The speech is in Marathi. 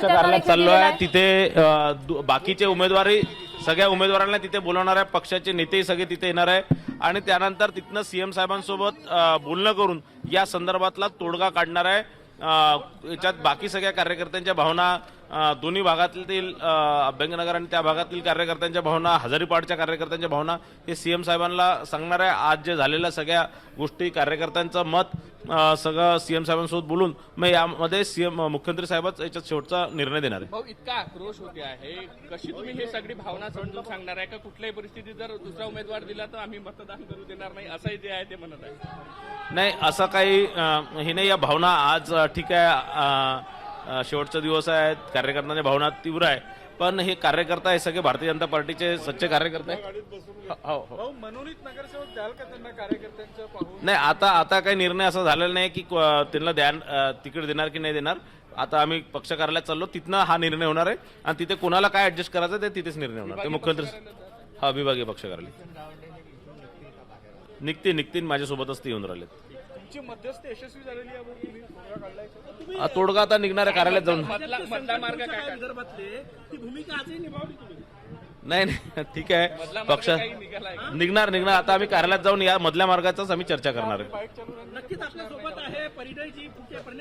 कार्यालयात चाललोय तिथे बाकीचे उमेदवारी सगळ्या उमेदवारांना तिथे बोलवणार आहे, पक्षाचे नेतेही सगळे तिथे येणार आहे आणि त्यानंतर तिथनं सीएम साहेबांसोबत बोलणं करून या संदर्भातला तोडगा काढणार आहे। याच्यात बाकी सगळ्या कार्यकर्त्यांच्या भावना, दोन्ही भागातील अभ्यंगनगर आणि त्या भागातील कार्यकर्त्यांच्या भावना, हजारीपाडच्या कार्यकर्त्यांच्या भावना हे सीएम साहेबांना सांगणार आहे। आज जे झालेल्या सगळ्या गोष्टी, कार्यकर्त्यांचं मत सगळं सीएम साहेबांसोबत बोलून मग यामध्ये मुख्यमंत्री साहेबच याच्यात शेवटचा निर्णय देणार आहे। भाऊ, इतका आक्रोश होते आहे, कशी तुम्ही हे सगळी भावना समजून सांगणार आहे का? कुठल्याही परिस्थितीत जर दुसरा उमेदवार दिला तर आम्ही मतदान करू देणार नाही, असंही जे आहे ते म्हणत आहे? नाही, असं काही हे नाही। या भावना आज ठीक आहे, शेवटचा दिवस आहे, कार्यकर्त्यांच्या भावना तीव्र आहे, पण हे कार्यकर्ता हे सगळे भारतीय जनता पार्टीचे सच्चे कार्यकर्ते हो। मनोनीत नगरसेवक द्याल का त्यांना कार्यकर्त्यांच्या पाहून? नाही, आता काही निर्णय असा झालेला नाही की त्यांना तिकीट देणार की नाही देणार। आता आम्ही पक्ष कार्यालयात चाललो, तिथनं हा निर्णय होणार आहे आणि तिथे कोणाला काय ऍडजस्ट करायचं ते तिथेच निर्णय होणार। ते मुख्यमंत्री हा विभागीय पक्ष कार्यालय निघतील माझ्यासोबतच ते येऊन राहिले। तुमची मध्यस्थी यशस्वी झालेली आहे, तुम्ही तोडगा काढलाय का? तोडगा आता निघणाऱ्या कार्यालयात जाऊन मधला मार्ग काय? विदर्भातले ती भूमिका आजही निभावली तुम्ही? नाही ठीक आहे, पक्ष काही निघालाय? निघणार आता आम्ही कार्यालयात जाऊन या मधल्या मार्गाचाच आम्ही चर्चा करणार आहे। नक्कीच आपल्या सोबत आहे परिणयजी फुके.